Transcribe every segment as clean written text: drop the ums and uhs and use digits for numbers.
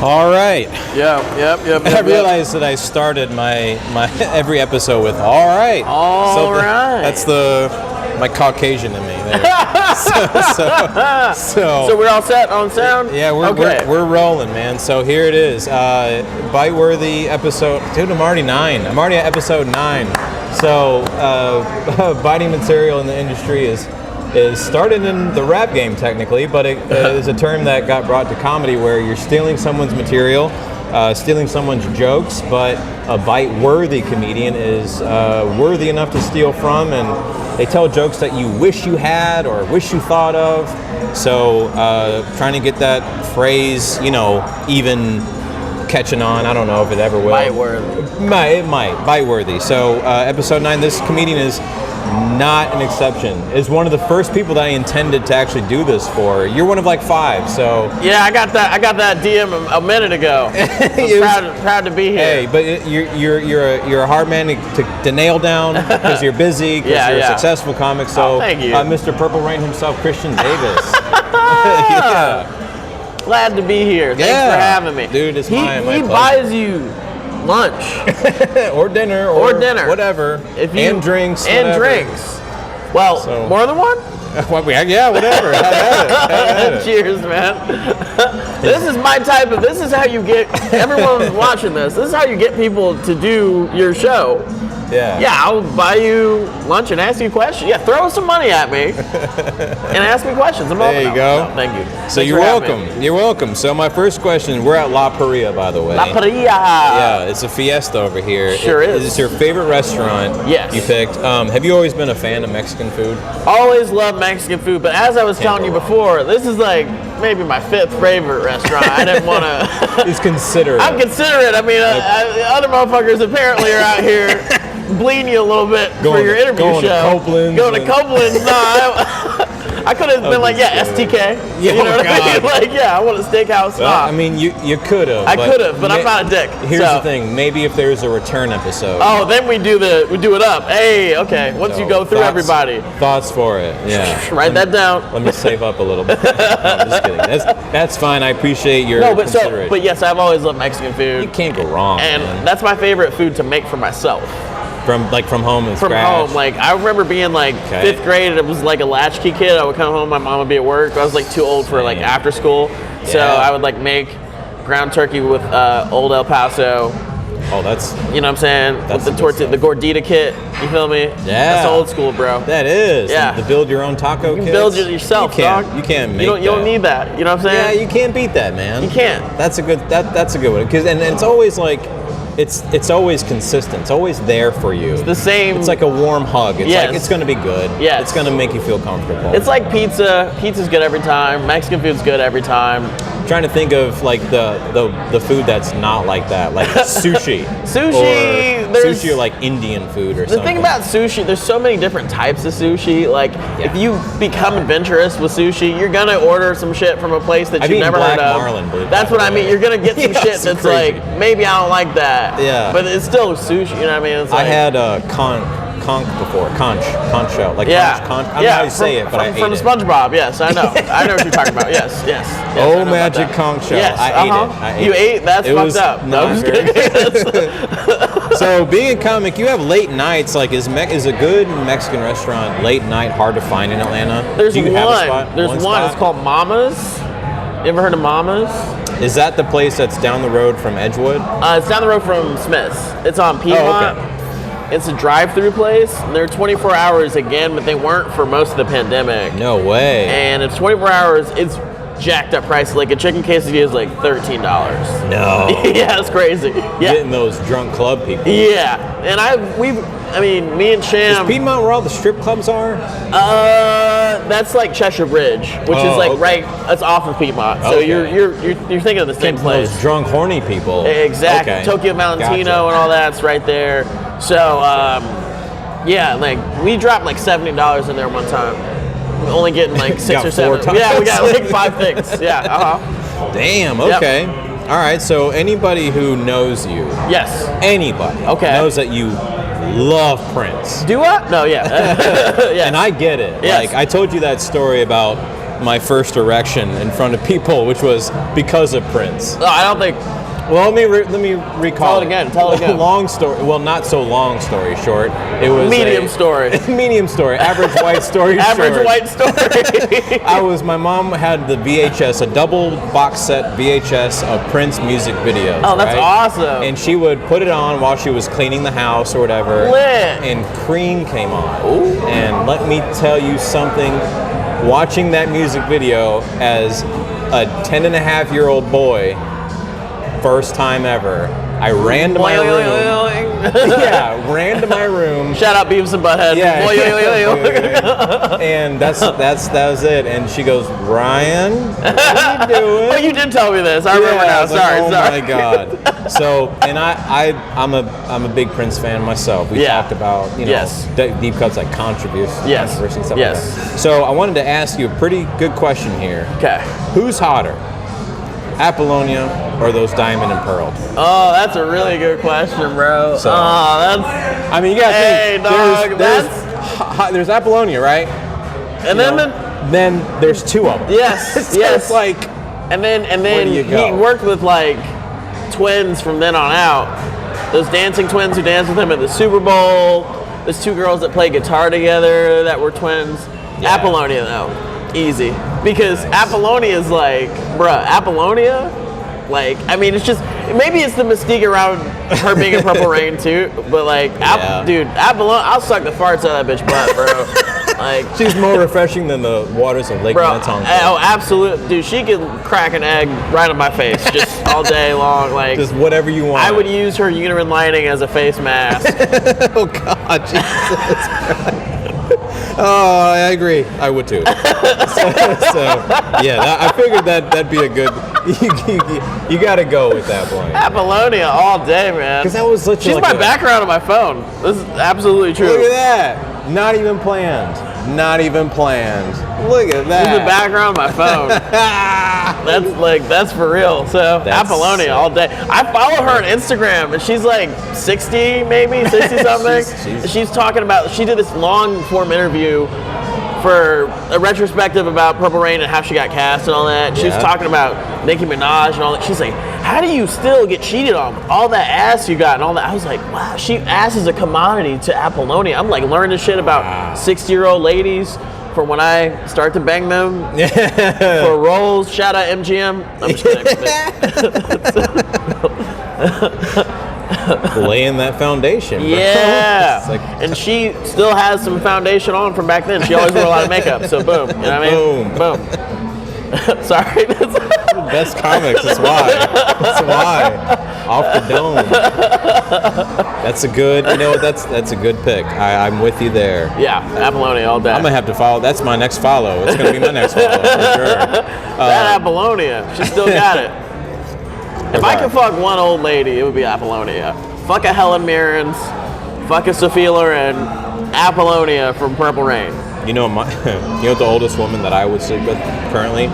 All right. Yep. I realized that I started my every episode with "all right." All right. That's my Caucasian in me. There. So we're all set on sound? Yeah, we're rolling, man. So here it is, Bite-worthy episode. Dude, I'm already at episode 9. So biting material in the industry is started in the rap game technically, but it is a term that got brought to comedy where you're stealing someone's material, stealing someone's jokes, but a bite-worthy comedian is worthy enough to steal from, and they tell jokes that you wish you had or wish you thought of. So trying to get that phrase, even catching on. I don't know if it ever will. Bite-worthy. It might. Bite-worthy. So episode 9, this comedian is not an exception. Is one of the first people that I intended to actually do this for. You're one of like 5, so yeah, I got that DM a minute ago. I'm proud to be here. Hey, but you're a hard man to nail down because you're busy, because you're a successful comic. So thank you. Mr. Purple Rain himself, Christian Davis. Yeah. Glad to be here. Thanks for having me. Dude, it's my pleasure. He buys you lunch or dinner or whatever, and drinks. Well, more than one? Yeah, whatever. Have it. Cheers, man. This is how you get everyone watching this. This is how you get people to do your show. Yeah, I'll buy you lunch and ask you questions. Yeah, throw some money at me and ask me questions. There you go. No, thank you. So you're welcome. You're welcome. So my first question, we're at La Paria, by the way. La Paria. Yeah, it's a fiesta over here. Sure is. Is this your favorite restaurant? Yes. You picked. Have you always been a fan of Mexican food? Always loved Mexican food, but as I was telling you before, this is like maybe my 5th favorite restaurant. I didn't want to. It's considerate. I'm considerate. I mean, other motherfuckers apparently are out here bleeding you a little bit for your interview show. Going to Copeland's. No, I could have been like, STK. Yeah, you know what I mean? Like, I want a steakhouse. Well, I mean, you could have. I could have, but I'm not a dick. Here's the thing. Maybe if there's a return episode. Oh, then we do it up. Hey, okay. Once you go through everybody. Thoughts for it. Yeah. Write that down. Let me save up a little bit. No, I'm just kidding. That's fine. I appreciate your consideration. But yes, I've always loved Mexican food. You can't go wrong. And man. That's my favorite food to make for myself. From home and From scratch? home. Like, I remember being like 5th grade, and it was like a latchkey kid. I would come home, my mom would be at work. I was like too old for like after school. So I would like make ground turkey with Old El Paso. Oh, that's... You know what I'm saying? That's with the tortilla, the gordita kit. You feel me? Yeah. That's old school, bro. That is. Yeah. The build your own taco kits. Build it yourself, dog. You can't make You don't need that. You know what I'm saying? Yeah, you can't beat that, man. You can't. That's a good one. Because and it's always like... It's always consistent. It's always there for you. It's the same. It's like a warm hug. It's like it's going to be good. Yes. It's going to make you feel comfortable. It's like pizza. Pizza's good every time. Mexican food's good every time. I'm trying to think of like the food that's not like that, like sushi. Sushi or like Indian food or something. The thing about sushi, there's so many different types of sushi. Like if you become adventurous with sushi, you're gonna order some shit from a place that you've never heard of. Marlin, that's what I mean. You're gonna get some shit that's crazy. like maybe I don't like that. Yeah. But it's still sushi. You know what I mean? It's like, I had conch before. Conch shell. Like conch. I don't know how you say it, but I ate from it. SpongeBob, yes, I know. I know what you're talking about. Yes. Oh, magic conch shell. Yes, I ate it. You ate? That's fucked up. No, I'm just kidding. So being a comic, you have late nights. Like, is a good Mexican restaurant late night hard to find in Atlanta? There's one. Have a spot? There's one. It's called Mama's. You ever heard of Mama's? Is that the place that's down the road from Edgewood? It's down the road from Smith's. It's on Piedmont. Oh, okay. It's a drive-through place. They're 24 hours again, but they weren't for most of the pandemic. No way. And it's 24 hours. It's jacked up price. Like a chicken quesadilla is like $13. No. Yeah, it's crazy. Yeah. Getting those drunk club people. Yeah, and me and Sham. Is Piedmont where all the strip clubs are? That's like Cheshire Bridge, which is like right. That's off of Piedmont. So you're thinking of the same place. Those drunk horny people. Exactly. Okay. Tokyo Valentino and all that's right there. So like we dropped like $70 in there one time. Only getting like 6 or 7. Yeah, we got like 5 things. Yeah. Damn. Okay. Yep. All right. So anybody who knows you. Yes. Anybody. Okay. Knows that you love Prince. Do I? No. Yeah. And I get it. Yes. Like I told you that story about my first erection in front of people, which was because of Prince. No, I don't think. Well, let me recall. Tell it again. Long story. Well, not so long story short. It was medium story. Medium story. Average white story. Average white story. My mom had the VHS, a double box set VHS of Prince music videos. Oh, that's awesome. And she would put it on while she was cleaning the house or whatever. Lit. And Cream came on. Ooh. And let me tell you something. Watching that music video as a 10-and-a-half-year-old boy. First time ever. I ran to my room. Ran to my room. Shout out Beavis and Butthead. Yeah. And that was it. And she goes, Ryan, what are you doing? Oh, you did tell me this. I remember now. Sorry. Oh my God. So, and I'm a big Prince fan myself. We talked about deep cuts like controversy and stuff like that. So I wanted to ask you a pretty good question here. Okay. Who's hotter? Apollonia or those Diamond and Pearl? Oh, that's a really good question, bro. So, that's. I mean, you gotta think. Dog, there's Apollonia, right? And then there's two of them. Yes, so yes. It's like, and then he worked with like twins from then on out. Those dancing twins who danced with him at the Super Bowl. There's two girls that play guitar together that were twins. Yeah. Apollonia though, easy. Because Apollonia is like, bruh, Apollonia, like, I mean, it's just, maybe it's the mystique around her being in Purple Rain too, but like, dude, Apollonia, I'll suck the farts out of that bitch butt, bro. Like, she's more refreshing than the waters of Lake Minnetonka. Oh, absolutely. Dude, she could crack an egg right on my face just all day long. Like, just whatever you want. I would use her uterine lining as a face mask. Oh, God, Jesus Christ. Oh, I agree. I would too. I figured that'd be a good. You got to go with that point. Apollonia all day, man. Because that was literally. She's my background on my phone. This is absolutely true. Look at that. Not even planned. Look at that. She's the background on my phone. That's for real. So Apollonia all day. I follow her on Instagram, and she's like 60, maybe 60 something. She's talking about. She did this long form interview for a retrospective about Purple Rain and how she got cast and all that. She was talking about Nicki Minaj and all that. She's like, how do you still get cheated on with all that ass you got and all that? I was like, wow, ass is a commodity to Apollonia. I'm like learning shit about 60-year-old ladies for when I start to bang them for roles. Shout out MGM. I'm just kidding. Laying that foundation. Yeah. Like, and she still has some foundation on from back then. She always wore a lot of makeup. So boom. You know what I mean? Boom. Sorry. Best comics. That's why. Off the dome. That's a good. You know what? That's a good pick. I'm with you there. Yeah, Apollonia all day. I'm gonna have to follow. That's my next follow. It's gonna be my next follow for sure. That Apollonia. She still got it. If I could fuck one old lady, it would be Apollonia. Fuck a Helen Mirren's, fuck a Sophia Loren, Apollonia from Purple Rain. You know the oldest woman that I would sleep with currently?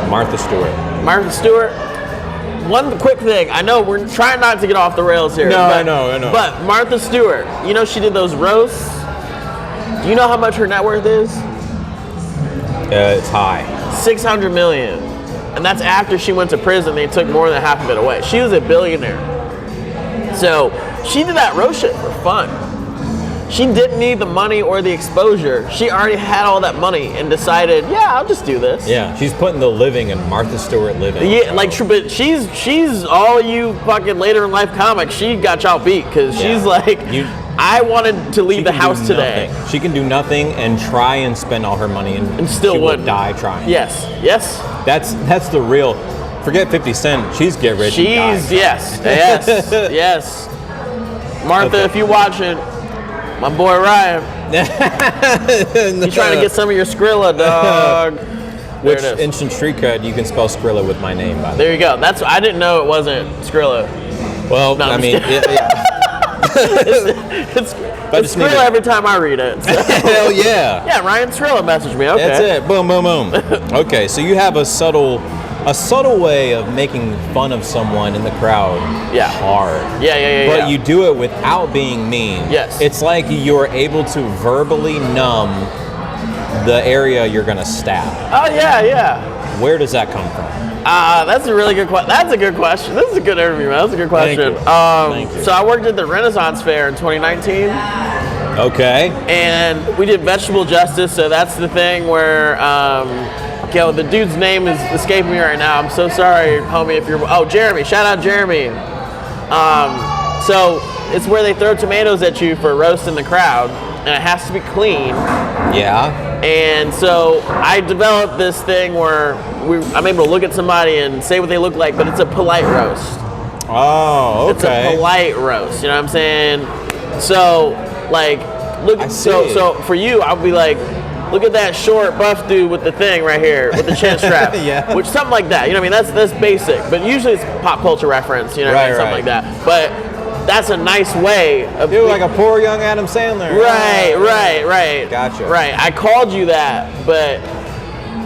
Martha Stewart. Martha Stewart? One quick thing. I know we're trying not to get off the rails here. I know. But Martha Stewart, you know she did those roasts? Do you know how much her net worth is? It's high. $600 million. And that's after she went to prison. They took more than half of it away. She was a billionaire. So she did that roast shit for fun. She didn't need the money or the exposure. She already had all that money and decided, I'll just do this. Yeah, she's putting the living in Martha Stewart living. Yeah, like, but she's all you fucking later in life comics. She got y'all beat because she's like, I wanted to leave the house today. Nothing. She can do nothing and try and spend all her money and still would die trying. Yes. That's the real. Forget 50 Cent. She's get rich. Yes. Martha, if you watching, my boy Ryan, he's trying to get some of your Skrilla, dog. Which instant street cred, you can spell Skrilla with my name, by the way. There you go. I didn't know it wasn't Skrilla. Well, no, I mean, it's Skrilla every time I read it. So. Hell yeah. Yeah, Ryan Skrilla messaged me. Okay. That's it. Boom, boom, boom. Okay, so you have a subtle way of making fun of someone in the crowd. Hard. Yeah. But you do it without being mean. Yes. It's like you're able to verbally numb the area you're gonna stab. Oh yeah. Where does that come from? That's a really good question. That's a good question. This is a good interview, man. That's a good question. Thank you. So I worked at the Renaissance Fair in 2019. Okay. And we did vegetable justice. So that's the thing where, the dude's name is escaping me right now. I'm so sorry, homie. If you're, Jeremy. Shout out Jeremy. So it's where they throw tomatoes at you for roasting the crowd, and it has to be clean. Yeah. And so I developed this thing where I'm able to look at somebody and say what they look like, but it's a polite roast. Oh, okay. It's a polite roast, you know what I'm saying? So, like, so for you, I'll be like, look at that short, buff dude with the thing right here, with the chin strap. Yeah. Which, something like that, you know what I mean? That's basic, but usually it's pop culture reference, you know what I mean? Something like that. But that's a nice way of... You're like a poor young Adam Sandler. Right. Gotcha. Right. I called you that, but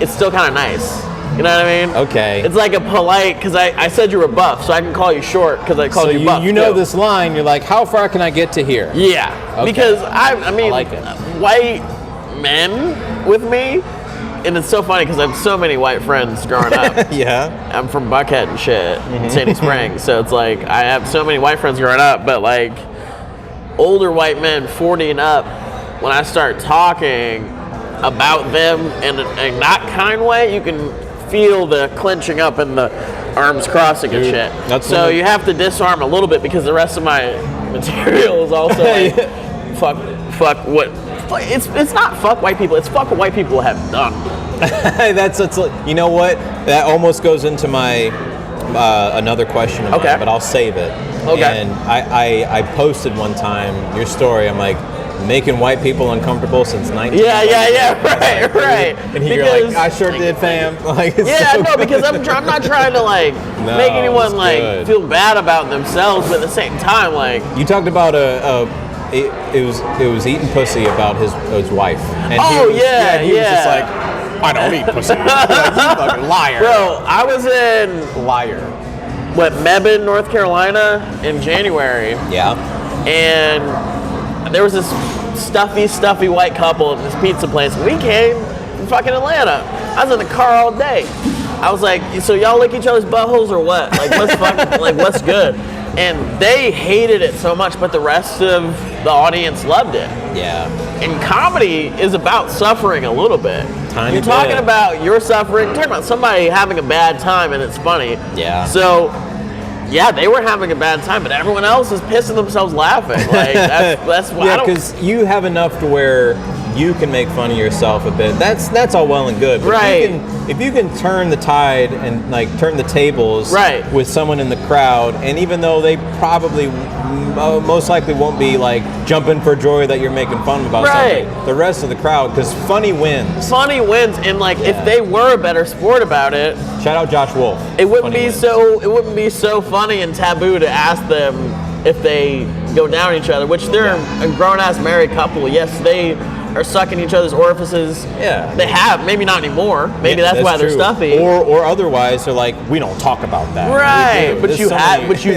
it's still kind of nice. You know what I mean? Okay. It's like a polite, because I said you were buff, so I can call you short because I called you buff. You know this line, you're like, how far can I get to here? Yeah. Okay. Because, I mean, like it. White men with me, and it's so funny because I have so many white friends growing up. Yeah. I'm from Buckhead and shit, Sandy Springs. So it's like, I have so many white friends growing up, but like, older white men, 40 and up, when I start talking about them in that kind of way, you can feel the clenching up and the arms crossing and shit. So you have to disarm a little bit because the rest of my material is also like, fuck what. It's not fuck white people. It's fuck what white people have done. That's you know what? That almost goes into my another question of mine, but I'll save it. Okay. And I posted one time your story. I'm like, making white people uncomfortable since 19. Yeah. Right. And you're like, I sure did, fam. Like, because I'm not trying to like make anyone like feel bad about themselves, but at the same time, like you talked about it was eating pussy about his wife. And he was just like, I don't eat pussy. Like, you fucking liar. Bro, I was in Mebane, North Carolina in January. Yeah. And there was this stuffy white couple at this pizza place. We came from fucking Atlanta. I was in the car all day. I was like, so y'all lick each other's buttholes or what? Like, what's good? And they hated it so much, but the rest of the audience loved it. Yeah. And comedy is about suffering a little bit. Tiny You're talking about your suffering, you're talking about somebody having a bad time and it's funny. Yeah. So, yeah, they were having a bad time, but everyone else is pissing themselves laughing. Like, that's why. Yeah, because you have enough to where you can make fun of yourself a bit. That's all well and good. But right. If you can turn the tide and like turn the tables with someone in the crowd, and even though they probably most likely won't be like jumping for joy that you're making fun about something, the rest of the crowd, because funny wins. Funny wins, and like if they were a better sport about it, shout out Josh Wolf. It wouldn't be so funny and taboo to ask them if they go down each other, which they're a grown-ass married couple. Yes, they are sucking each other's orifices. Yeah. They have, maybe not anymore. Maybe that's why they're stuffy. Or otherwise they're like, we don't talk about that. Right. But you've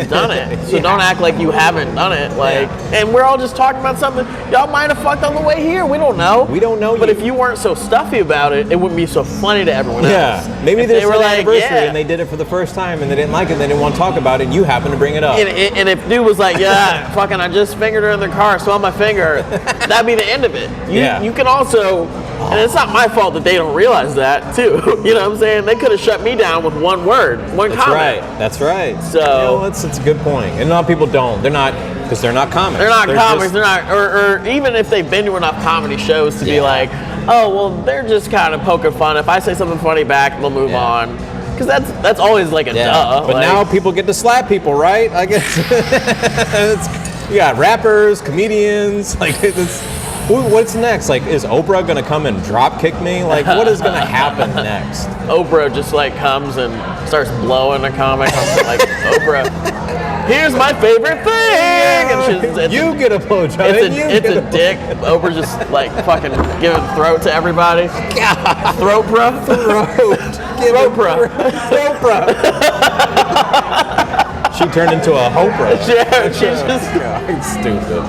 done it. So don't act like you haven't done it. Like and we're all just talking about something. Y'all might have fucked on the way here. We don't know. We don't know. But if you weren't so stuffy about it, it wouldn't be so funny to everyone else. Yeah. Maybe they were like, anniversary and they did it for the first time and they didn't like it and they didn't want to talk about it and you happened to bring it up. And if dude was like, yeah, fucking I just fingered her in the car, saw my finger, that'd be the end of it. You can also, and it's not my fault that they don't realize that too. You know what I'm saying? They could have shut me down with one word, one comment. That's right. So that's a good point. And a lot of people don't. They're not, because they're not comics. They're not comics. They're not, or even if they've been to enough comedy shows to be like, oh well, they're just kind of poking fun. If I say something funny back, they'll move on. Because that's always like a duh. But now people get to slap people, right? I guess you got rappers, comedians, like it's. What's next? Like, is Oprah gonna come and drop kick me? Like, what is gonna happen next? Oprah just like comes and starts blowing a comic. I'm like, Oprah, here's my favorite thing. And you get a blowjob. It's a dick. Oprah just like fucking giving throat to everybody. God. Throat, bro. Throat, bro. She turned into a Oprah. Yeah, she just. God, stupid.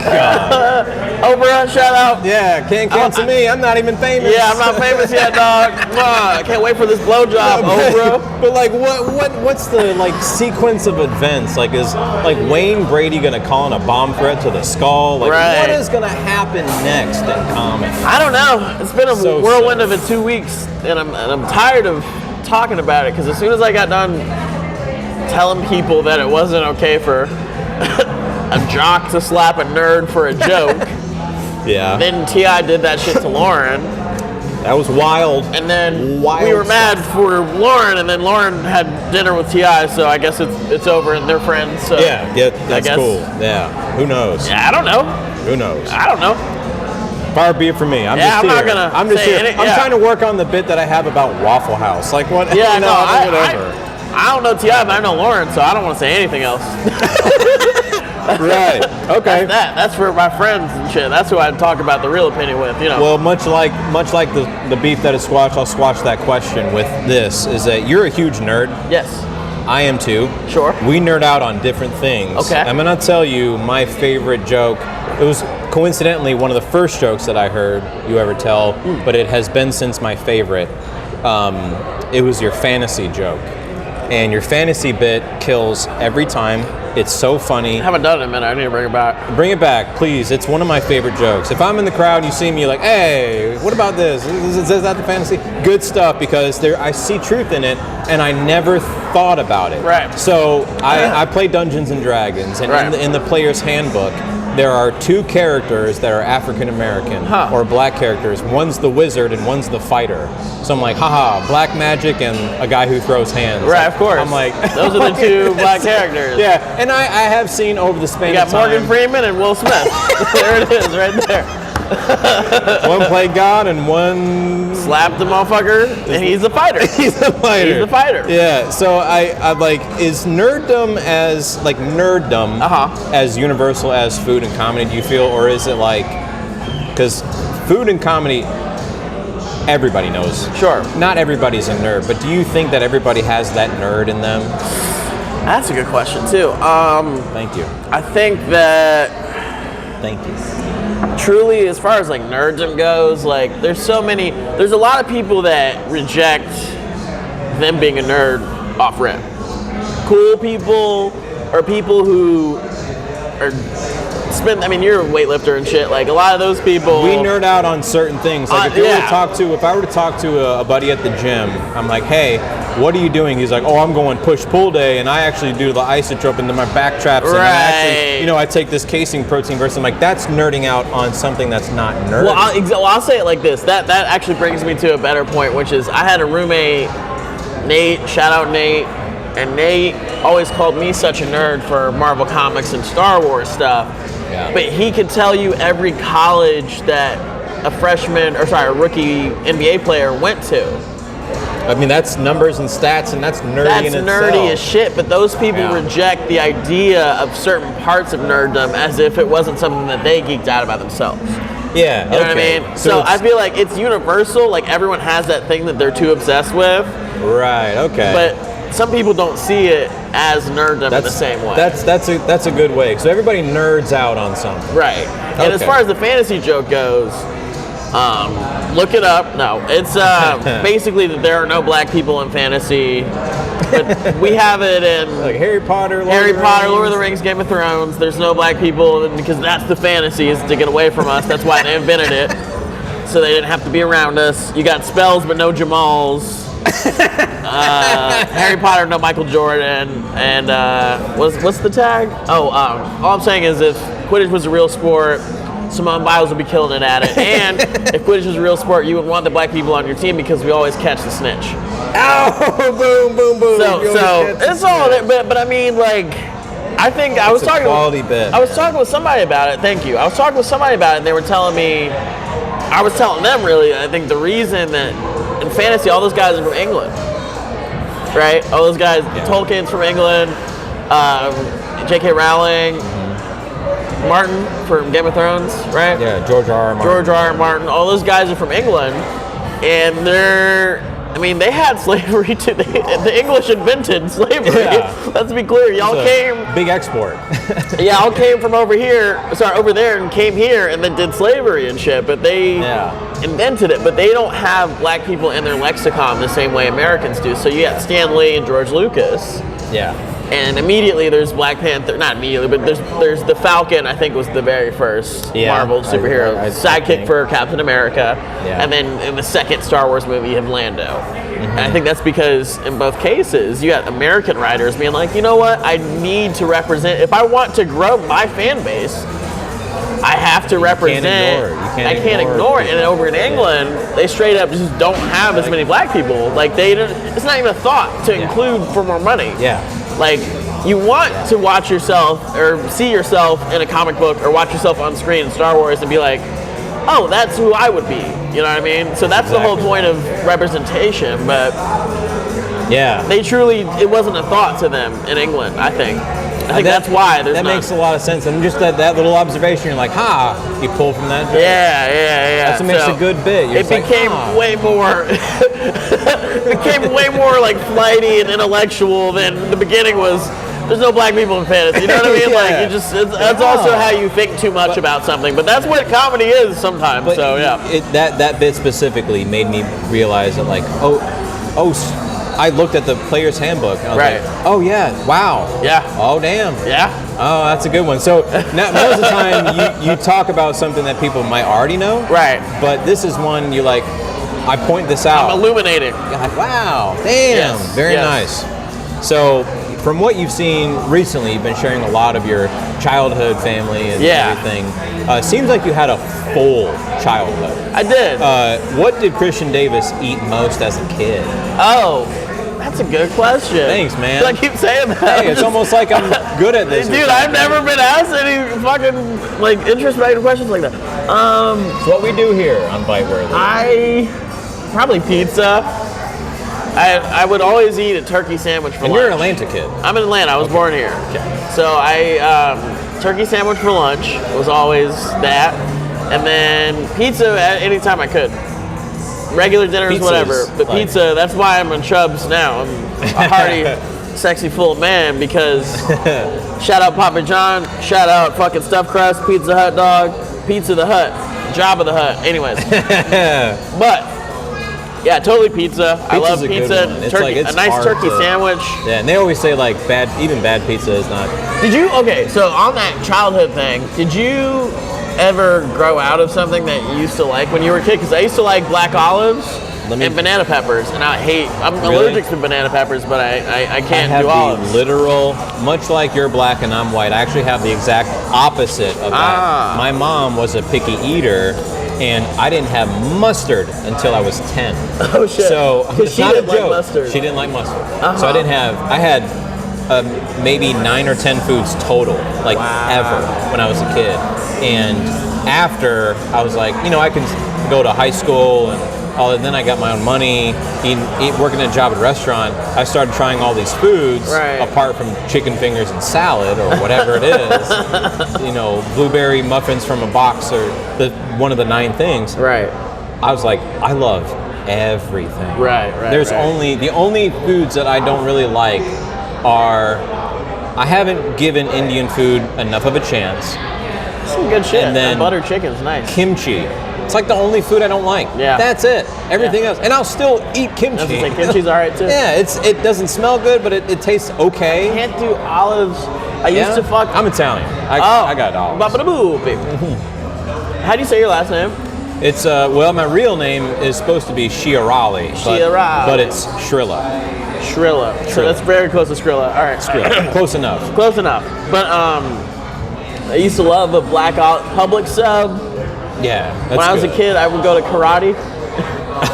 God. Oprah, shout out. Yeah, can't cancel me. I'm not even famous. Yeah, I'm not famous yet, dog. I can't wait for this blowjob, Oprah. But like, what's the like sequence of events? Like, is like Wayne Brady gonna call in a bomb threat to the Skull? Like, what is gonna happen next in comics? I don't know. It's been a whirlwind of 2 weeks, and I'm tired of talking about it because as soon as I got done telling people that it wasn't okay for a jock to slap a nerd for a joke, yeah. Then T.I. did that shit to Lauren. That was wild. And then we were mad for Lauren, and then Lauren had dinner with T.I., so I guess it's over and they're friends. So yeah, that's cool. Yeah, who knows? Yeah, I don't know. Who knows? I don't know. Far be it from me. I'm just here. I'm just here. I'm trying to work on the bit that I have about Waffle House. Like what? Yeah, whatever. I don't know T.I., but I know Lauren, so I don't want to say anything else. Right. Okay. That's for my friends and shit. That's who I'd talk about the real opinion with, you know. Well, much like the beef that is squashed, I'll squash that question with this: is that you're a huge nerd. Yes. I am too. Sure. We nerd out on different things. Okay. I'm gonna tell you my favorite joke. It was coincidentally one of the first jokes that I heard you ever tell, but it has been since my favorite. It was your fantasy joke. And your fantasy bit kills every time. It's so funny. I haven't done it in a minute. I need to bring it back. Bring it back, please. It's one of my favorite jokes. If I'm in the crowd and you see me, you're like, hey, what about this? Is that the fantasy? Good stuff, because I see truth in it, and I never thought about it. Right. So I play Dungeons & Dragons, and in the player's handbook, there are two characters that are African American or black characters. One's the wizard and one's the fighter. So I'm like, haha, black magic and a guy who throws hands. Right, of course. I'm like, those are the two black characters. Yeah, and I have seen over the span of time. You got Morgan Freeman and Will Smith. There it is, right there. One played God and one slapped the motherfucker, and he's a fighter. He's a fighter. He's a fighter. Yeah. So I like, is nerddom as universal as food and comedy? Do you feel, or is it like, because food and comedy, everybody knows. Sure. Not everybody's a nerd, but do you think that everybody has that nerd in them? That's a good question too. Thank you. I think that. Thank you. Truly, as far as like nerddom goes, like there's a lot of people that reject them being a nerd off rip. Cool people or people who are you're a weightlifter and shit, like a lot of those people. We nerd out on certain things. Like if I were to talk to a buddy at the gym, I'm like, hey, what are you doing? He's like, oh, I'm going push-pull day, and I actually do the isotrope into my back traps, and I actually, I take this casein protein versus, I'm like, that's nerding out on something that's not nerd. Well, I'll say it like this. That actually brings me to a better point, which is I had a roommate, Nate, shout out Nate, and Nate always called me such a nerd for Marvel Comics and Star Wars stuff. Yeah. But he could tell you every college that a rookie NBA player went to. I mean, that's numbers and stats, and that's nerdy in itself. That's nerdy as shit, but those people reject the idea of certain parts of nerddom as if it wasn't something that they geeked out about themselves. Yeah, you know what I mean? So I feel like it's universal, like everyone has that thing that they're too obsessed with. Right, okay. But some people don't see it as nerddom in the same way. That's a good way. So everybody nerds out on something. Right. And as far as the fantasy joke goes, look it up. No, it's basically that there are no black people in fantasy. But we have it in like Harry Potter, Lord of the Rings, Game of Thrones. There's no black people because that's the fantasy, is to get away from us. That's why they invented it, so they didn't have to be around us. You got spells, but no Jamals. Harry Potter, no Michael Jordan, and what's the tag? All I'm saying is if Quidditch was a real sport, Simone Biles would be killing it at it. And if Quidditch was a real sport, you would want the black people on your team because we always catch the snitch. Oh, boom, boom, boom. So it's all that, but I mean, like, I think I was talking with somebody about it. Thank you. I was talking with somebody about it, and they were telling me, I was telling them really, I think the reason that in fantasy, all those guys are from England, right? All those guys, Tolkien's from England, J.K. Rowling, Martin from Game of Thrones, right? Yeah, George R. R. Martin. George R. R. Martin. All those guys are from England, and I mean, they had slavery too. The English invented slavery. Yeah. Let's be clear. Y'all came. Big export. Yeah, y'all came from over there and came here and then did slavery and shit. But they invented it. But they don't have black people in their lexicon the same way Americans do. So you got Stan Lee and George Lucas. Yeah. And immediately there's Black Panther, not immediately, but there's the Falcon, I think was the very first Marvel superhero, sidekick for Captain America. Yeah. And then in the second Star Wars movie you have Lando. And I think that's because in both cases you got American writers being like, you know what, I need to represent, if I want to grow my fan base, I have to represent. I can't ignore it. And then over in England, they straight up just don't have as many black people. Like it's not even a thought to include for more money. Yeah. Like you want to watch yourself or see yourself in a comic book or watch yourself on screen in Star Wars and be like, oh, that's who I would be. You know what I mean? So that's the whole point of representation. But they truly, it wasn't a thought to them in England, I think. I think that's why there's that makes a lot of sense. And just that little observation, you're like, you pull from that. Yeah. That's what makes a good bit. It became way more, like flighty and intellectual than the beginning was. There's no black people in fantasy. You know what I mean? Like that's also how you think too much about something. But that's what comedy is sometimes. But so that bit specifically made me realize that like I looked at the player's handbook and I was like, oh yeah, wow. Yeah. Oh damn. Yeah. Oh, that's a good one. So now's the time you talk about something that people might already know. Right. But this is one you like, I point this out. I'm illuminating. You're like, wow, damn, very nice. So from what you've seen recently, you've been sharing a lot of your childhood family and everything. Seems like you had a full childhood. I did. What did Christian Davis eat most as a kid? Oh, that's a good question. Thanks, man. I keep saying that. Hey, it's almost like I'm good at this. Dude, I've never been asked any fucking like introspective questions like that. It's what we do here on Biteworthy. Probably pizza. I would always eat a turkey sandwich for lunch. And you're an Atlanta kid. I'm in Atlanta. I was born here. Okay. So turkey sandwich for lunch was always that. And then pizza at any time I could. Regular dinners, whatever. But pizza, that's why I'm on Chubbs now. I'm a hearty, sexy, full man because shout out Papa John, shout out fucking Stuffed Crust, Pizza Hut dog, Pizza the Hut, Jabba the Hut. Anyways. But yeah, totally pizza. I love pizza. Turkey, a nice turkey sandwich. Yeah, and they always say like even bad pizza is not. So on that childhood thing, did you ever grow out of something that you used to like when you were a kid? Because I used to like black olives and banana peppers, and I'm allergic to banana peppers, but I can't do olives. The literal, much like you're black and I'm white, I actually have the exact opposite of that. My mom was a picky eater, and I didn't have mustard until I was 10. Oh shit! So it's not a joke. Like mustard. She didn't like mustard, so I had maybe 9 or 10 foods total, like ever, when I was a kid. And after I was like, I can go to high school and then I got my own money, working a job at a restaurant. I started trying all these foods apart from chicken fingers and salad or whatever it is. Blueberry muffins from a box or one of the 9 things. Right. I was like, I love everything. Right. There's the only foods that I don't really like are, I haven't given Indian food enough of a chance. Some good shit. And then butter chicken's nice. Kimchi. It's like the only food I don't like. Yeah. That's it. Everything else. And I'll still eat kimchi. I was gonna say, kimchi's alright too. Yeah, it doesn't smell good, but it tastes okay. I can't do olives. I used to fuck. I'm Italian. I got olives. How do you say your last name? It's, my real name is supposed to be Shiarali. But it's Shrilla. Shrilla. So that's very close to Skrilla. All right. Skrilla. Close enough. Close enough. But I used to love a black Publix sub. Yeah. When I was a kid, I would go to karate.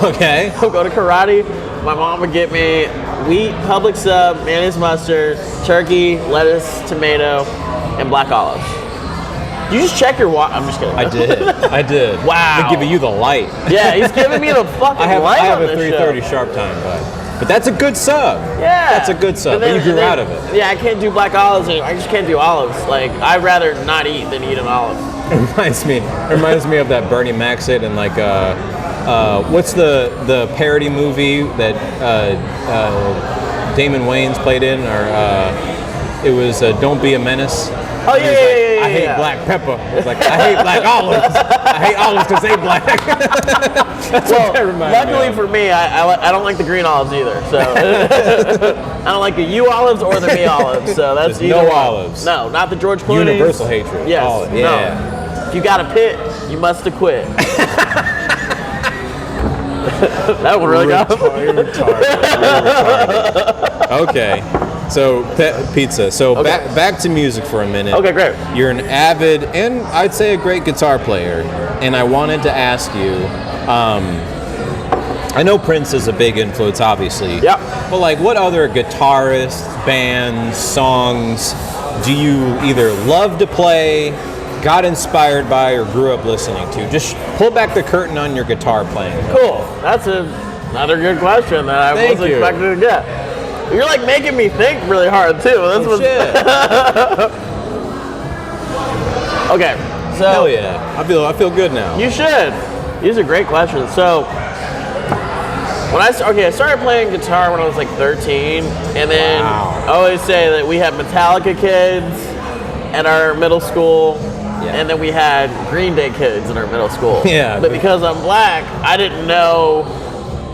Okay. I would go to karate. My mom would get me wheat, Publix sub, mayonnaise, mustard, turkey, lettuce, tomato, and black olives. You just check your watch. I'm just kidding. I did. Wow. I'm giving you the light. Yeah, he's giving me the fucking light. I have on a this 3:30 sharp time, but that's a good sub. Yeah. That's a good sub. But you grew out of it. Yeah, I can't do black olives anymore. I just can't do olives. Like, I'd rather not eat than eat an olive. It reminds me of that Bernie Mac sit in like what's the parody movie that Damon Wayans played in, or it was Don't Be a Menace. Oh yeah, I hate black pepper. It's like I hate black olives. I hate olives because they black. That's what that reminds luckily me for me, I don't like the green olives either. So I don't like the U olives or the me olives. So that's There's either no one. olives. No, not the George Clooney. Universal hatred. Yes. Olive. Yeah. No. If you got a pit, you must have quit. That one really got retarded. Okay. So pizza. So back to music for a minute. Okay, great. You're an avid and I'd say a great guitar player, and I wanted to ask you. I know Prince is a big influence, obviously. Yeah. But like, what other guitarists, bands, songs do you either love to play, got inspired by, or grew up listening to? Just pull back the curtain on your guitar playing. Cool. That's another good question that I wasn't expecting to get. You're like making me think really hard too. Shit. Okay, so hell yeah, I feel good now. You should. These are great questions. So when I started playing guitar when I was like 13, and then I always say that we had Metallica kids at our middle school. Yeah. And then we had Green Day kids in our middle school. Yeah. But because I'm black, I didn't know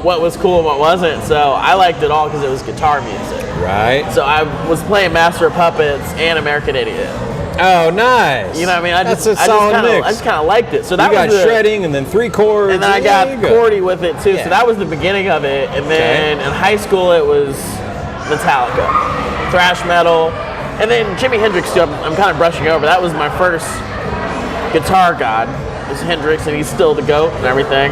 what was cool and what wasn't, so I liked it all because it was guitar music. Right. So I was playing Master of Puppets and American Idiot. Oh, nice. You know what I mean? I just mix. I just kind of liked it. So that you got shredding and then 3 chords. And then I got chordy with it too. Yeah. So that was the beginning of it. And then in high school it was Metallica, thrash metal, and then Jimi Hendrix too. I'm kind of brushing over. That was my first guitar god. Was Hendrix, and he's still the GOAT and everything.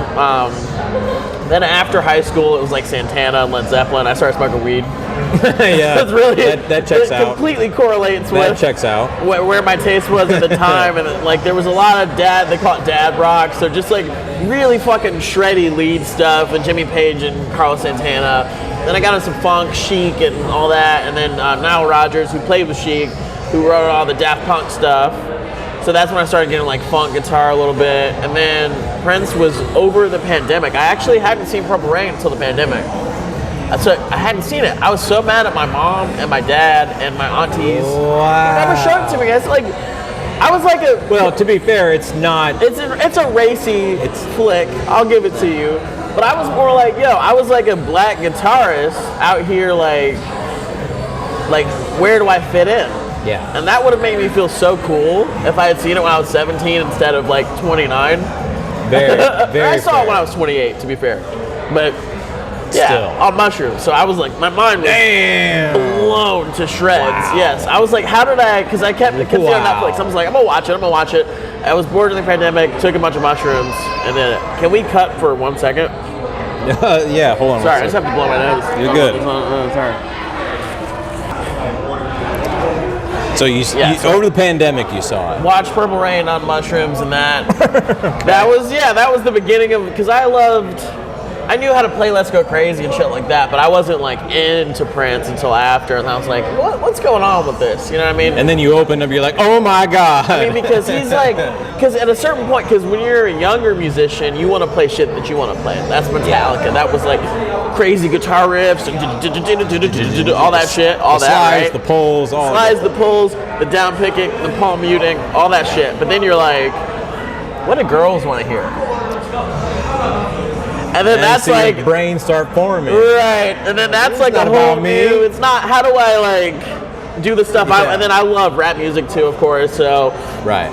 Then after high school, it was like Santana and Led Zeppelin. I started smoking weed. Yeah, that's really that checks out. Completely correlates with that checks out where my taste was at the time, and like there was a lot of they call it dad rock, so just like really fucking shreddy lead stuff, and Jimmy Page and Carlos Santana. Then I got into some funk, Chic, and all that, and then Nile Rodgers, who played with Chic, who wrote all the Daft Punk stuff. So that's when I started getting like funk guitar a little bit, and then Prince was over the pandemic. I actually hadn't seen Purple Rain until the pandemic. So I hadn't seen it. I was so mad at my mom and my dad and my aunties. Wow. They never showed it to me. It's like I was like a. Well, to be fair, it's not. It's a racy flick. I'll give it to you. But I was more like, I was like a black guitarist out here, like where do I fit in? Yeah. And that would have made me feel so cool if I had seen it when I was 17 instead of like 29. Very I saw fair. it when I was 28, to be fair. But yeah, still. On mushrooms. So I was like, my mind was blown to shreds. Wow. Yes. I was like, how did I, because I kept seeing it on Netflix. I was like, I'm going to watch it. I was bored in the pandemic, took a bunch of mushrooms, and then, can we cut for 1 second? Yeah, hold on. Sorry, I just have to blow my nose. You're good. Sorry. So over the pandemic you saw it. Watch Purple Rain on mushrooms, and that that was the beginning of, because I knew how to play Let's Go Crazy and shit like that, but I wasn't like into Prince until after, and I was like, what's going on with this? You know what I mean? And then you open up, you're like, oh my god. I mean, because he's like, because at a certain point, because when you're a younger musician, you want to play shit that you want to play. That's Metallica. That was like crazy guitar riffs and all that shit, all that, right? The pulls, all slides, the pulls, the down picking, the palm muting, all that shit. But then you're like, what do girls want to hear? And then that's like your brain start forming. Right. And then that's like a whole new. It's not how do I like do the stuff and then I love rap music too, of course. So right.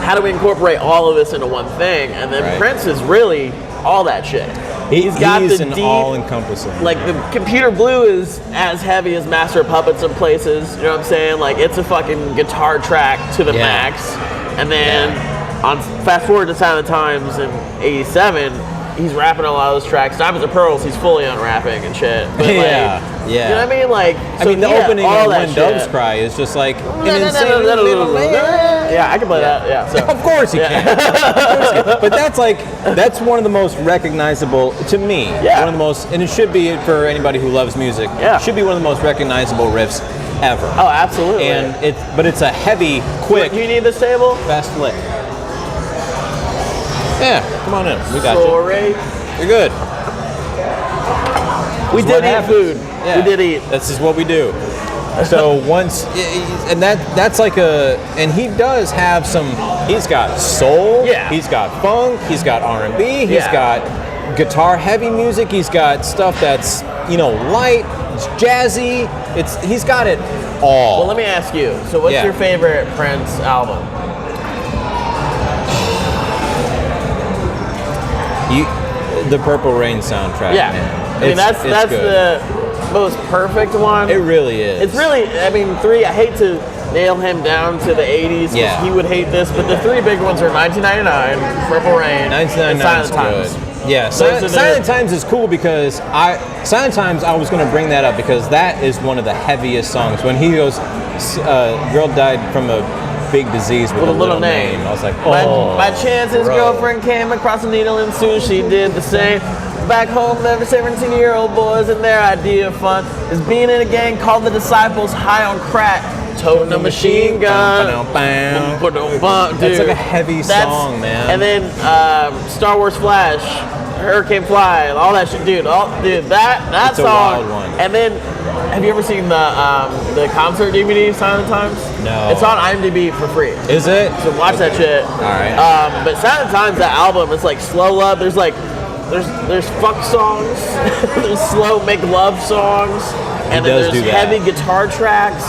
How do we incorporate all of this into one thing? And then Prince is really all that shit. He's got the deep, all-encompassing. Like the Computer Blue is as heavy as Master of Puppets in places. You know what I'm saying? Like it's a fucking guitar track to the max. And then on fast forward to Silent Times in '87. He's rapping a lot of those tracks. Diamonds and Pearls, he's fully unrapping and shit. But like, you know what I mean? Like, so the opening of When Doves Cry is just like an insane little Yeah, I can play that. Yeah, so. Of course he can. But that's one of the most recognizable to me. Yeah. One of the most, and it should be for anybody who loves music. Yeah. It should be one of the most recognizable riffs ever. Oh, absolutely. And it's a heavy, quick. Do you need this table? Fast lick. Yeah, come on in. We got Sorry. you. You're good. We did eat food. Yeah. We did eat. This is what we do. So once, and that's like and he does have some, he's got soul, he's got funk, he's got R&B, he's got guitar heavy music, he's got stuff that's, light, it's jazzy, he's got it all. Well, let me ask you, so what's your favorite Prince album? The Purple Rain soundtrack, man. I mean, that's the most perfect one. It really is. It's really, 3, I hate to nail him down to the 80s because he would hate this, but the 3 big ones are 1999, Purple Rain, and Silent Times. Yeah, Silent Times is cool because Silent Times, I was going to bring that up because that is one of the heaviest songs. When he goes, girl died from a big disease with a little name. I was like, by chance his girlfriend came across a needle and soon she did the same. Back home, every 17-year-old boys and their idea of fun is being in a gang called the Disciples, high on crack, toting a machine gun. Dude, that's like a heavy song, man. And then Star Wars Flash, Hurricane Fly, all that shit, dude. That song. A wild one. And then, have you ever seen the concert DVD Silent Times? No. It's on IMDb for free. Is it? So watch that shit. All right. But Silent Times, that album, it's like slow love. There's fuck songs, there's slow make love songs, and then there's heavy guitar tracks,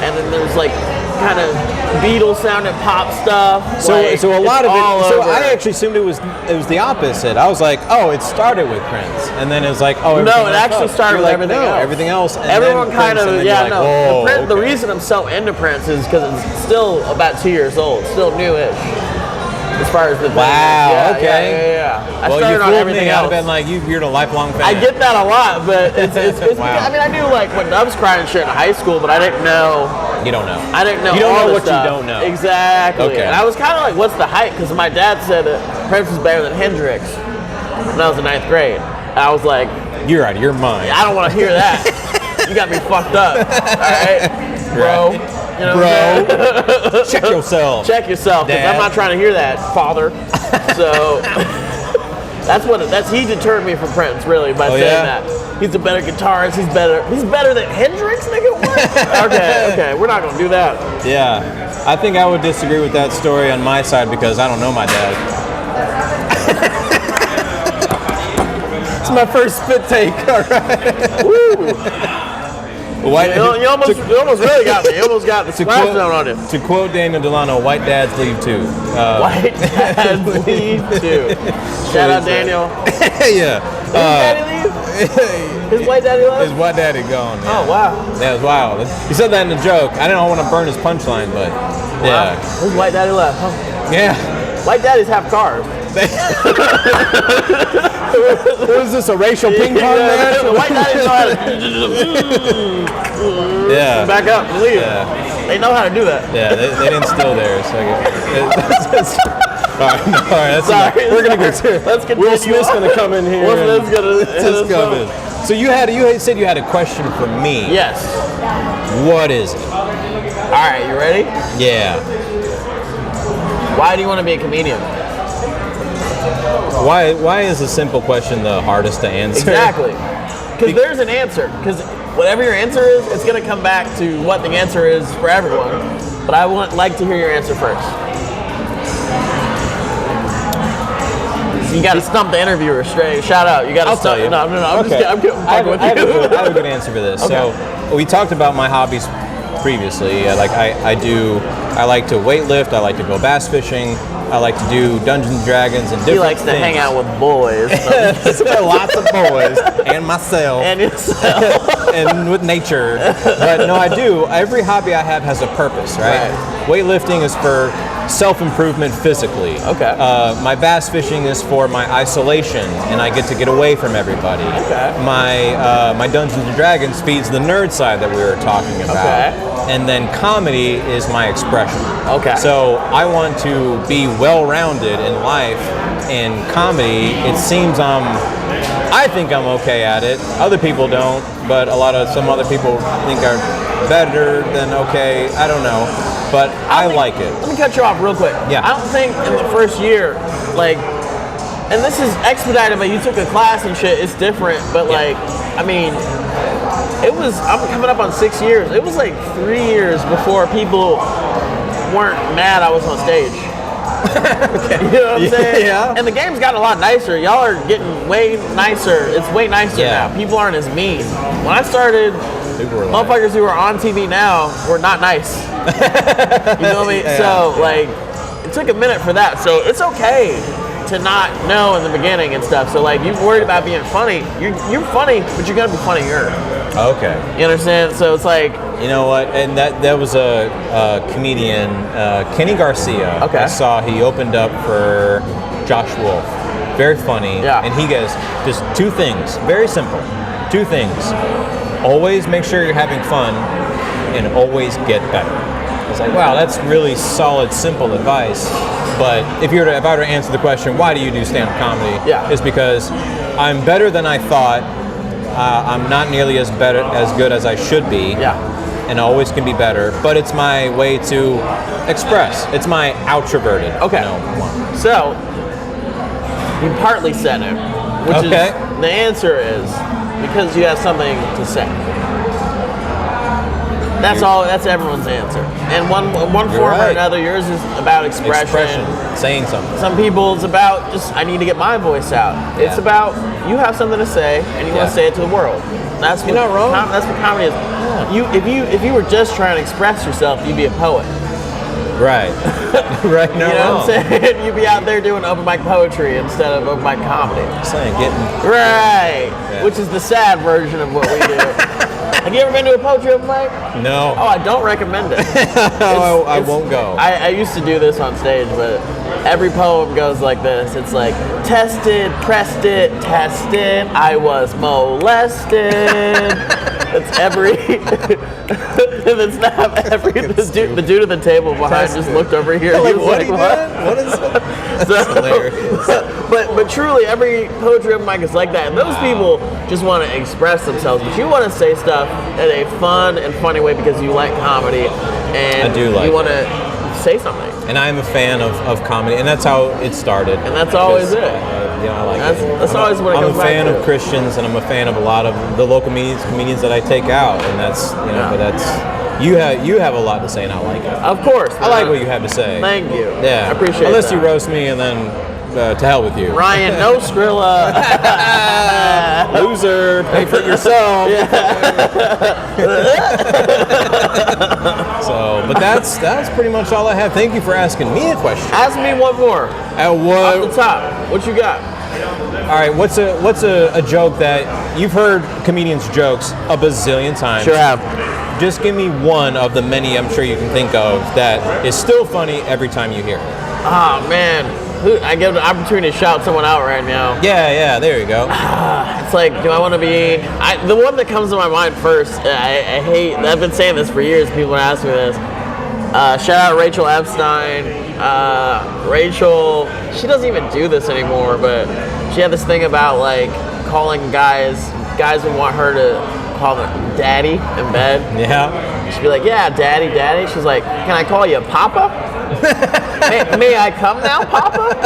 and then there's like kind of Beatles sounding pop stuff. So a lot of it. So I actually assumed it was the opposite. I was like, oh, it started with Prince, and then it's like, oh, no, it actually started with everything else. And everyone kind of Like, The reason I'm so into Prince is because it's still about 2 years old, still newish. As far as the okay. Yeah. I well, started you on fooled everything me. else. I'd have been like, you're a lifelong fan. I get that a lot, but it's wow. I knew like when Doves crying and shit in high school, but I didn't know. You don't know. I didn't know. You don't all know what you don't know. Exactly. Okay. And I was kind of like, what's the hype? Because my dad said that Prince was better than Hendrix when I was in 9th grade. And I was like, you're out of your mind. I don't want to hear that. You got me fucked up. All right, bro. Bro, check yourself. Check yourself, because I'm not trying to hear that, father. So he deterred me from Prince, really, by saying that. He's a better guitarist. He's better than Hendrix, nigga. What? okay, we're not gonna do that. Yeah, I think I would disagree with that story on my side because I don't know my dad. It's my first spit take. All right. Woo. You almost really got me. You almost got the splash down on him. To quote Daniel Delano, white dads leave too. White dads leave too. Shout out Daniel. Yeah. Did his daddy leave? His white daddy left? His white daddy gone. Yeah. Oh, wow. That was wild. He said that in a joke. I didn't want to burn his punchline, but yeah. Wow. His white daddy left, huh? Yeah. White daddies have cars. Was this a racial ping pong match? The white daddies know how to back up and leave. Yeah. They know how to do that. Yeah, they didn't steal theirs. All right, that's enough. We're gonna go. Let's continue. Will Smith's gonna come in here. Will Smith's gonna come in. So you said you had a question for me. Yes. What is it? All right, you ready? Yeah. Why do you want to be a comedian? Why is a simple question the hardest to answer? Exactly. Because there's an answer. Because whatever your answer is, it's going to come back to what the answer is for everyone. But I would like to hear your answer first. So you got to stump the interviewer straight. Shout out. You got to stump. Tell you. No. I'm okay. just kidding. I'm fucking with you. I have a good answer for this. Okay. So we talked about my hobbies previously. I like to weightlift. I like to go bass fishing. I like to do Dungeons and Dragons and different He likes to hang out with boys. Lots of boys. And myself. And yourself. And with nature. But no, I do. Every hobby I have has a purpose, right? Weightlifting is for self-improvement physically. Okay. My bass fishing is for my isolation, and I get to get away from everybody. Okay. My Dungeons and Dragons feeds the nerd side that we were talking about. Okay. And then comedy is my expression. Okay. So I want to be well-rounded in life, and comedy, it seems I think I'm okay at it. Other people don't, but some other people think are better than okay. I don't know, but I like it. Let me cut you off real quick. Yeah. I don't think in the first year, like, and this is expedited, but you took a class and shit. It's different, but like, I mean, I'm coming up on 6 years. It was like 3 years before people weren't mad I was on stage. Okay. You know what I'm saying? Yeah. And the game's gotten a lot nicer. Y'all are getting way nicer. It's way nicer now. People aren't as mean. When I started, motherfuckers who are on TV now were not nice. You know what I mean? Yeah. So, like, it took a minute for that. So it's okay to not know in the beginning and stuff. So, like, you're worried about being funny. You're funny, but you're going to be funnier. Okay. You understand? So it's like... You know what? And that was a comedian, Kenny Garcia. Okay. I saw he opened up for Josh Wolf. Very funny. Yeah. And he goes, just 2 things. Very simple. 2 things. Always make sure you're having fun and always get better. It's like, wow, that's really solid, simple advice. But if I were to answer the question, why do you do stand-up comedy? Yeah. It's because I'm better than I thought. I'm not nearly as good as I should be. Yeah. And always can be better, but it's my way to express. It's my outroverted. Okay. So, you partly said it, which is, the answer is because you have something to say. That's all. That's everyone's answer. And one form or another, yours is about expression. Saying something. Some people, it's about just, I need to get my voice out. Yeah. It's about, you have something to say, and you want to say it to the world. That's what, You're not wrong. That's what comedy is. Yeah. If you were just trying to express yourself, you'd be a poet. Right. Right. No, you know what I'm saying? You'd be out there doing open mic poetry instead of open mic comedy. Saying getting. Right. Yeah. Which is the sad version of what we do. Have you ever been to a poetry open mic? No. Oh, I don't recommend it. I won't go. I used to do this on stage, but every poem goes like this. It's like, tested, pressed it, tested, I was molested. It's every, it's not every, the dude at the table behind just looked over here. Like, He was what? like, what? What is that? That's hilarious. But truly, every poetry open mic is like that. And those people just want to express themselves, but you want to say stuff in a fun and funny way because you like comedy, and I do like you want to say something. And I'm a fan of comedy, and that's how it started. And that's always it. I like that's always what it comes back to. I'm a fan of Christians, and I'm a fan of a lot of the local comedians that I take out, and that's but that's you have a lot to say, and I like it. Of course, I like what you have to say. Thank you. Yeah, I appreciate it. Unless you roast me, and then to hell with you. Ryan, no Skrilla. Loser, pay for it yourself. So, but that's pretty much all I have. Thank you for asking me a question. Ask me one more. Off the top, what you got? All right, what's a joke that you've heard comedians' jokes a bazillion times? Sure have. Just give me one of the many I'm sure you can think of that is still funny every time you hear it. Oh man, I get an opportunity to shout someone out right now. Yeah, there you go. It's like, do I want to be? The one that comes to my mind first. I hate. I've been saying this for years. People ask me this. Shout out Rachel Epstein. Rachel, she doesn't even do this anymore, but she had this thing about like calling guys would want her to call them daddy in bed. Yeah. She'd be like, yeah, daddy. She's like, can I call you Papa? may I come now, Papa?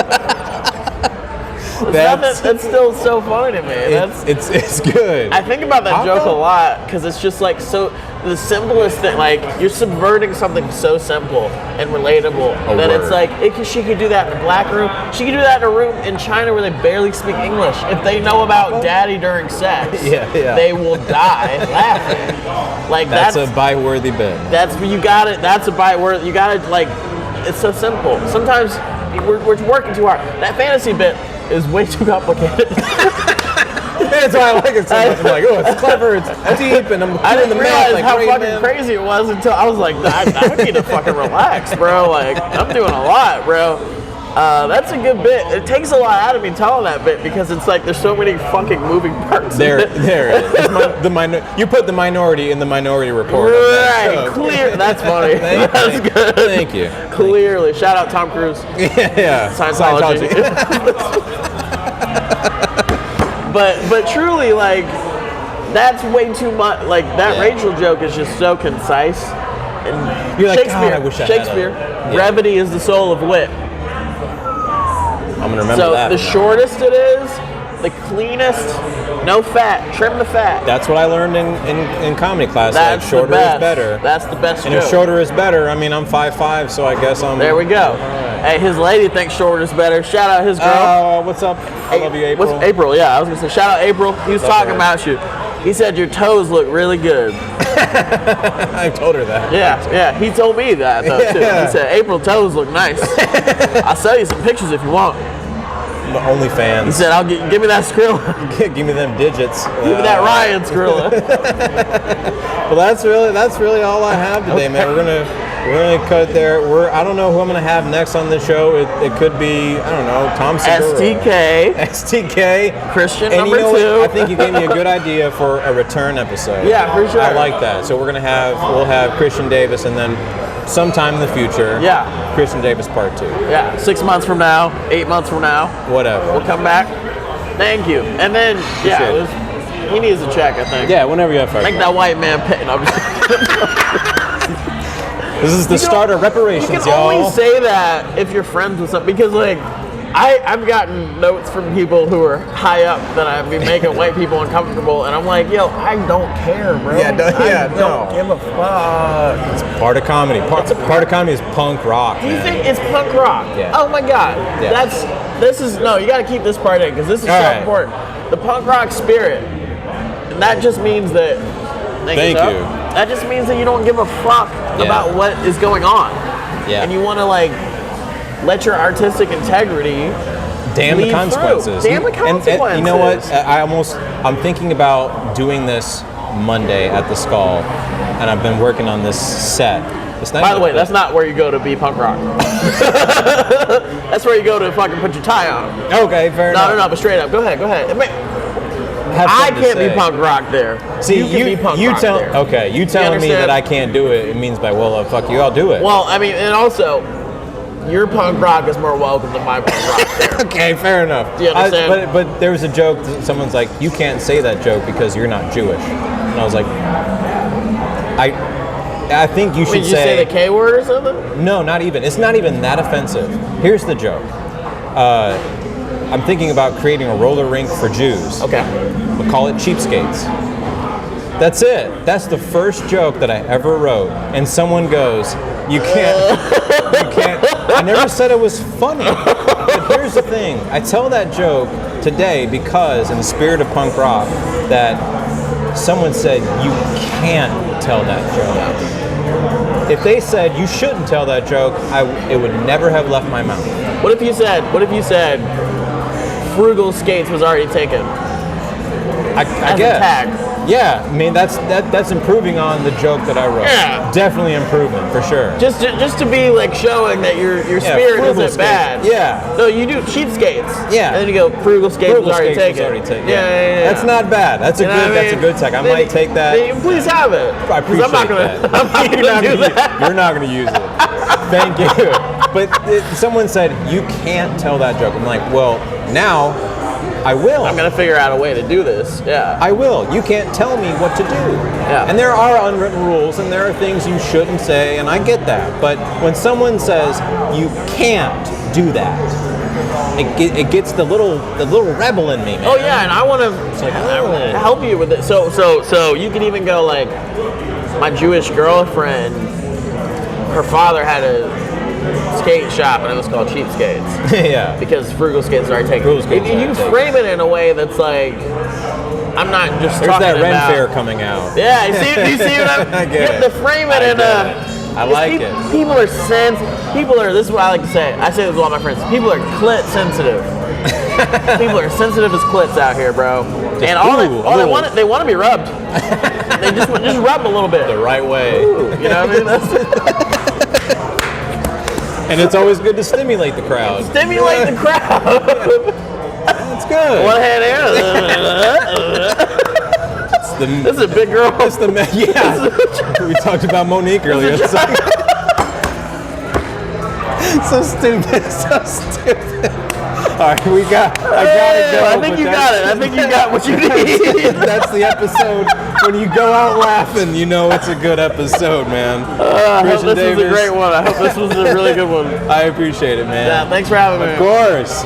That's still so funny to me. It's good. I think about that Papa? joke a lot because it's just like so the simplest thing. Like you're subverting something so simple and relatable that it's like she could do that in a black room. She could do that in a room in China where they barely speak English. If they know about daddy during sex, they will die laughing. Like that's a bite-worthy bit. That's you got it. That's a bite-worthy. You got it. Like it's so simple. Sometimes we're working too hard. That fantasy bit is way too complicated. That's why I like it so much. I'm like, oh, it's clever, it's deep, and I didn't realize like, how fucking crazy it was until I was like, I need to fucking relax, bro. Like, I'm doing a lot, bro. That's a good bit. It takes a lot out of me telling that bit because it's like there's so many fucking moving parts. There it is. You put the minority in the Minority Report. Right, clear. That's funny. That's good. Thank you. Clearly. Shout out Tom Cruise. Yeah. Scientology. But truly, like, that's way too much. Like, that Rachel joke is just so concise. And you're like, Shakespeare, God, I wish I Shakespeare, brevity is the soul of wit. I'm gonna remember So that. the shortest it is, the cleanest, no fat. Trim the fat. That's what I learned in comedy class. That's like shorter the best. is better. That's the best And joke. if shorter is better, I mean I'm 5'5", so I guess I'm. There we go. Hey, his lady thinks shorter is better. Shout out his girl. What's up? I love you, April. What's April? Yeah, I was gonna say shout out April. He was talking her. about you. He said your toes look really good. I told her that. Yeah. He told me that though too. He said April toes look nice. I'll sell you some pictures if you want. OnlyFans. He said, "I'll give me that Skrilla. Give me them digits. Give me that Ryan Skrilla." Well, that's really all I have today, man. We're gonna cut it there. I don't know who I'm gonna have next on the show. It could be, I don't know, Tom Segura. STK. Christian And number you know 2. what? I think you gave me a good idea for a return episode. Yeah, for sure. I like that. So we'll have Christian Davis, and then sometime in the future, Christian Davis part 2. Yeah, 6 months from now, 8 months from now, whatever. we'll come back. Thank you. And then he needs a check, I think. Yeah, whenever you have fun. Make that white man pay. No, I'm just This is the start of reparations, you can y'all. only say that if you're friends with something, because like I've gotten notes from people who are high up that I've been making white people uncomfortable, and I'm like, yo, I don't care, bro. I don't give a fuck. It's part of comedy. Part of comedy is punk rock. Do you think it's punk rock? Yeah. Oh my god. Yeah. You got to keep this part in because this is so important. The punk rock spirit, and that just means that. Thank you. That just means that you don't give a fuck about what is going on. Yeah. And you want to let your artistic integrity damn the consequences. Damn the consequences. And you know what? I'm thinking about doing this Monday at the Skull, and I've been working on this set. By the way, that's not where you go to be punk rock. That's where you go to fucking put your tie on. Okay, fair enough. No, but straight up. Go ahead. I can't be punk rock there. See, you can be punk rock there. Okay, you telling me that I can't do it, it means fuck you, I'll do it. Well, I mean, and also, your punk rock is more welcome than my punk rock there. Okay, fair enough. Do you understand? But there was a joke, someone's like, you can't say that joke because you're not Jewish. And I was like, I think you should Did you say the K word or something? No, not even. It's not even that offensive. Here's the joke. I'm thinking about creating a roller rink for Jews. Okay. We'll call it Cheapskates. That's it. That's the first joke that I ever wrote. And someone goes, you can't. I never said it was funny. But here's the thing. I tell that joke today because, in the spirit of punk rock, that someone said, you can't tell that joke. If they said, you shouldn't tell that joke, it would never have left my mouth. What if you said, Frugal Skates was already taken? I As guess. a tag. Yeah, I mean that's improving on the joke that I wrote. Yeah. Definitely improvement for sure. Just to be showing that your spirit Frugal isn't Skates. bad. Yeah. No, you do Cheap Skates. Yeah. And then you go Frugal Skates was already taken. Yeah. That's not bad. That's a good tag. I might take that. Please have it. I appreciate I'm not gonna, that. I'm not gonna do that. You're not going to use it. Thank you. But someone said, you can't tell that joke. I'm like, well, now I will. I'm going to figure out a way to do this. Yeah. I will. You can't tell me what to do. Yeah. And there are unwritten rules and there are things you shouldn't say, and I get that. But when someone says, you can't do that, it gets the little rebel in me, man. Oh yeah, and I want to help you with it. So you can even go my Jewish girlfriend, her father had a skate shop and it was called Cheap Skates. Yeah. Because Frugal Skates are already taken. If you frame it in a way that's I'm not just There's talking that Ren about Fair coming out. Yeah, you see what I'm I get you have it. to frame it in I like it. People are this is what I like to say. I say this to all my friends. People are clit sensitive. People are sensitive as clits out here, bro. And they want to be rubbed. They just rub them a little bit. The right way. Ooh, you know what I mean? And it's always good to stimulate the crowd. Stimulate the crowd. That's good. One hand here. This is a big girl. It's we talked about Monique earlier. So stupid. So stupid. All right, I gotta go. I think you got it. I think you got what you need. That's the episode. when you go out laughing, you know it's a good episode, man. I hope this was a great one. I hope this was a really good one. I appreciate it, man. Yeah, thanks for having me. Of course.